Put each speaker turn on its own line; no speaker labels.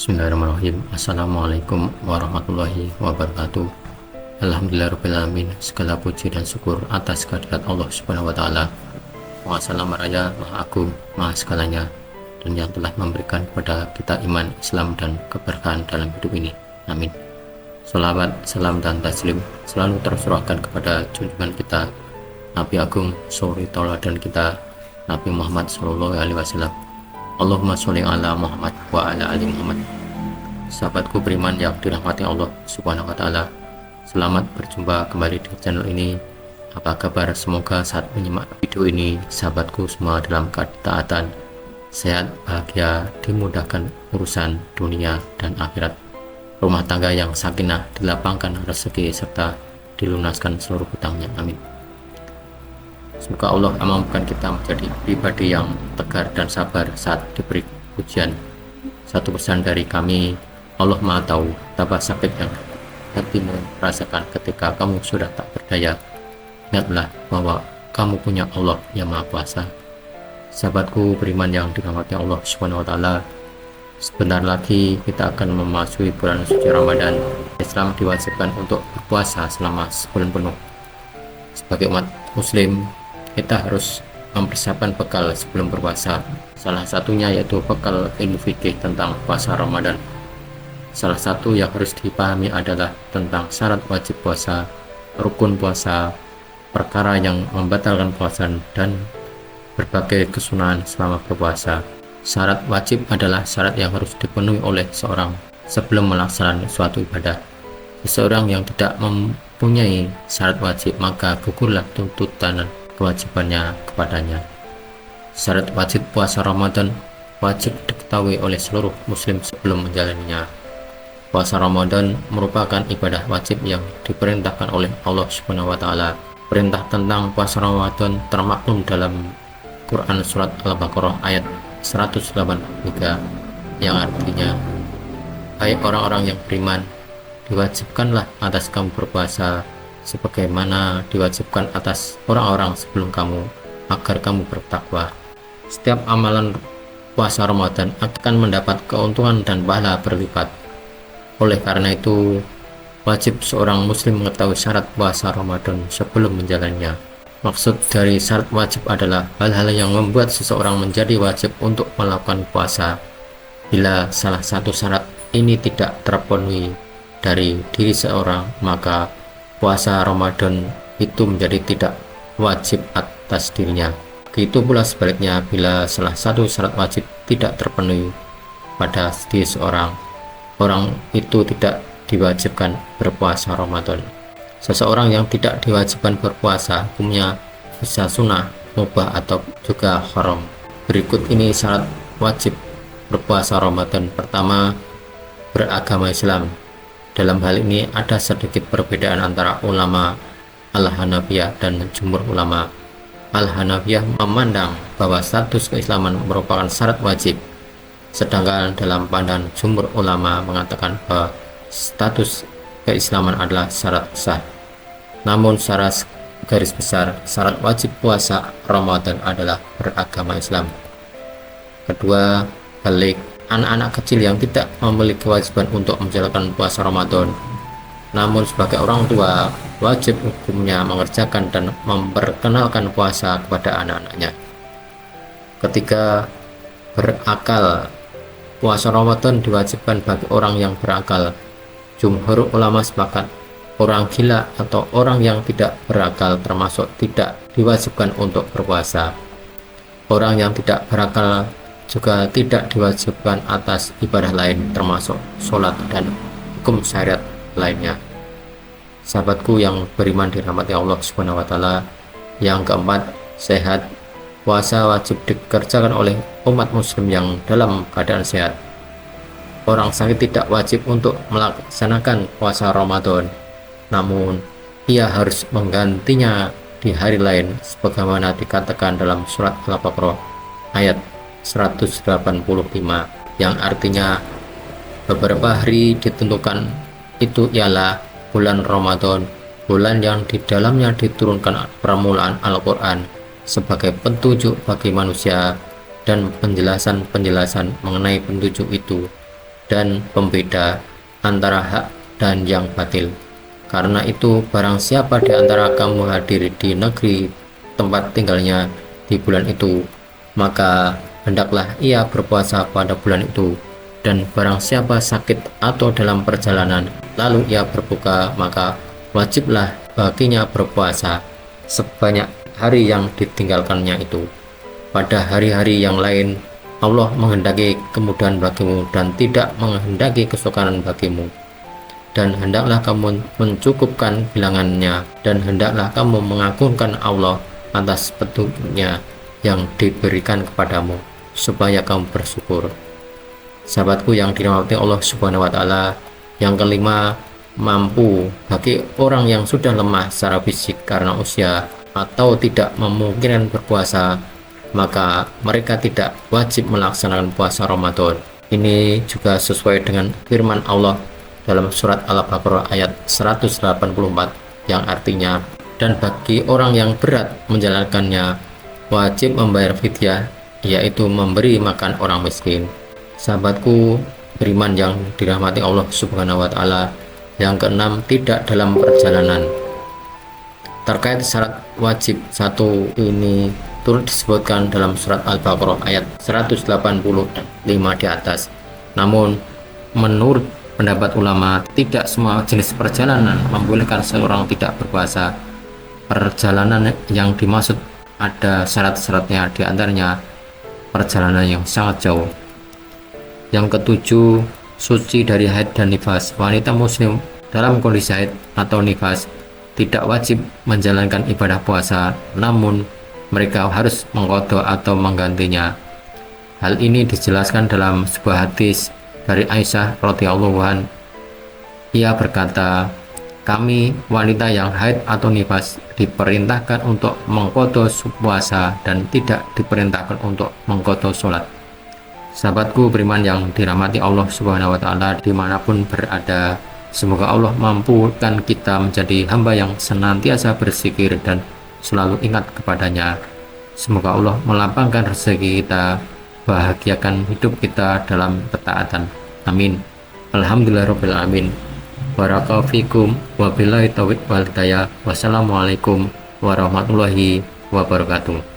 Bismillahirrahmanirrahim. Assalamualaikum warahmatullahi wabarakatuh. Alhamdulillahirrahmanirrahim. Segala puji dan syukur atas kehadirat Allah Subhanahu wa Ta'ala, Maha Salam Raya, Maha Agung, Maha Segalanya, dan yang telah memberikan kepada kita iman, Islam, dan keberkahan dalam hidup ini. Amin. Salawat, salam, dan taslim selalu tersurahkan kepada junjungan kita, Nabi Agung, suri tauladan kita, Nabi Muhammad Sallallahu Alaihi Wasallam. Allahumma sholli ala Muhammad wa ala ali Muhammad. Sahabatku beriman yang dirahmati Allah Subhanahu wa Ta'ala, selamat berjumpa kembali di channel ini. Apa kabar? Semoga saat menyimak video ini sahabatku semua dalam ketaatan, sehat, bahagia, dimudahkan urusan dunia dan akhirat, rumah tangga yang sakinah, dilapangkan rezeki, serta dilunaskan seluruh hutangnya. Amin. Semoga Allah mampukan kita menjadi pribadi yang tegar dan sabar saat diberi ujian. Satu pesan dari kami, Allah Maha tahu betapa sakit yang hatimu rasakan ketika kamu sudah tak berdaya. Ingatlah bahwa kamu punya Allah yang Maha Kuasa. Sahabatku beriman yang dirahmati Allah Subhanahu wa Ta'ala, sebentar lagi kita akan memasuki bulan suci Ramadan. Islam diwajibkan untuk berpuasa selama sebulan penuh. Sebagai umat muslim, kita harus mempersiapkan bekal sebelum berpuasa. Salah satunya yaitu bekal ilmu fikih tentang puasa Ramadan. Salah satu yang harus dipahami adalah tentang syarat wajib puasa, rukun puasa, perkara yang membatalkan puasa, dan berbagai kesunahan selama berpuasa. Syarat wajib adalah syarat yang harus dipenuhi oleh seorang sebelum melaksanakan suatu ibadah. Seseorang yang tidak mempunyai syarat wajib, maka gugurlah tuntutan kewajibannya kepadanya. Syarat wajib puasa Ramadan wajib diketahui oleh seluruh muslim sebelum menjalaninya. Puasa Ramadan merupakan ibadah wajib yang diperintahkan oleh Allah Subhanahu wa Ta'ala. Perintah tentang puasa Ramadan termaklum dalam Quran surat Al-Baqarah ayat 183 yang artinya, hai orang-orang yang beriman, diwajibkanlah atas kamu berpuasa sebagaimana diwajibkan atas orang-orang sebelum kamu, agar kamu bertakwa. Setiap amalan puasa Ramadan akan mendapat keuntungan dan pahala berlipat. Oleh karena itu, wajib seorang muslim mengetahui syarat puasa Ramadan sebelum menjalannya. Maksud dari syarat wajib adalah hal-hal yang membuat seseorang menjadi wajib untuk melakukan puasa. Bila salah satu syarat ini tidak terpenuhi dari diri seorang, maka puasa Ramadan itu menjadi tidak wajib atas dirinya. Begitu pula sebaliknya, bila salah satu syarat wajib tidak terpenuhi pada diri seorang, orang itu tidak diwajibkan berpuasa Ramadan. Seseorang yang tidak diwajibkan berpuasa hukumnya bisa sunnah, mubah, atau juga haram. Berikut ini syarat wajib berpuasa Ramadan. Pertama, beragama Islam. Dalam hal ini ada sedikit perbedaan antara ulama Al-Hanafiyah dan jumhur ulama. Al-Hanafiyah memandang bahwa status keislaman merupakan syarat wajib, sedangkan dalam pandangan jumhur ulama mengatakan bahwa status keislaman adalah syarat sah. Namun secara garis besar, syarat wajib puasa Ramadan adalah beragama Islam. Kedua, balik. Anak-anak kecil yang tidak memiliki kewajiban untuk menjalankan puasa Ramadan, namun sebagai orang tua wajib hukumnya mengerjakan dan memperkenalkan puasa kepada anak-anaknya. Ketiga, berakal. Puasa Ramadan diwajibkan bagi orang yang berakal. Jumhur ulama sepakat orang gila atau orang yang tidak berakal termasuk tidak diwajibkan untuk berpuasa. Orang yang tidak berakal juga tidak diwajibkan atas ibadah lain termasuk sholat dan hukum syariat lainnya. Sahabatku yang beriman dirahmati Allah Subhanahu wa Ta'ala, yang keempat, sehat. Puasa wajib dikerjakan oleh umat muslim yang dalam keadaan sehat. Orang sakit tidak wajib untuk melaksanakan puasa Ramadan, namun ia harus menggantinya di hari lain sebagaimana dikatakan dalam surat Al-Baqarah ayat 185 yang artinya beberapa hari ditentukan itu ialah bulan Ramadan, bulan yang di dalamnya diturunkan permulaan Al-Quran sebagai petunjuk bagi manusia dan penjelasan-penjelasan mengenai petunjuk itu dan pembeda antara hak dan yang batil. Karena itu, barang siapa di antara kamu hadir di negeri tempat tinggalnya di bulan itu, maka hendaklah ia berpuasa pada bulan itu. Dan barang siapa sakit atau dalam perjalanan, lalu ia berbuka, maka wajiblah baginya berpuasa sebanyak hari yang ditinggalkannya itu. Pada hari-hari yang lain, Allah menghendaki kemudahan bagimu dan tidak menghendaki kesukaran bagimu. Dan hendaklah kamu mencukupkan bilangannya, dan hendaklah kamu mengagungkan Allah atas petunjuknya yang diberikan kepadamu, supaya kamu bersyukur. Sahabatku yang dirahmati Allah Subhanahu wa Ta'ala, yang kelima, mampu bagi orang yang sudah lemah secara fisik karena usia atau tidak memungkinkan berpuasa, maka mereka tidak wajib melaksanakan puasa Ramadan. Ini juga sesuai dengan firman Allah dalam surat Al-Baqarah ayat 184 yang artinya, dan bagi orang yang berat menjalankannya wajib membayar fidyah, yaitu memberi makan orang miskin. Sahabatku beriman yang dirahmati Allah Subhanahu wa Ta'ala, yang keenam, tidak dalam perjalanan. Terkait syarat wajib satu ini turut disebutkan dalam surat Al-Baqarah ayat 185 di atas. Namun menurut pendapat ulama, tidak semua jenis perjalanan membolehkan seorang tidak berpuasa. Perjalanan yang dimaksud ada syarat-syaratnya, diantaranya perjalanan yang sangat jauh. Yang ketujuh, suci dari haid dan nifas. Wanita muslim dalam kondisi haid atau nifas tidak wajib menjalankan ibadah puasa, namun mereka harus mengqadha atau menggantinya. Hal ini dijelaskan dalam sebuah hadis dari Aisyah radhiyallahu anha. Ia berkata, kami wanita yang haid atau nifas diperintahkan untuk mengqadha puasa dan tidak diperintahkan untuk mengqadha sholat. Sahabatku beriman yang dirahmati Allah Subhanahu wa Ta'ala dimanapun berada, semoga Allah mampukan kita menjadi hamba yang senantiasa berzikir dan selalu ingat kepadanya. Semoga Allah melapangkan rezeki kita, bahagiakan hidup kita dalam ketaatan. Amin. Alhamdulillahirabbil alamin. Barakallahu fikum, wabillahi taufiq wal hidayah. Wassalamualaikum warahmatullahi wabarakatuh.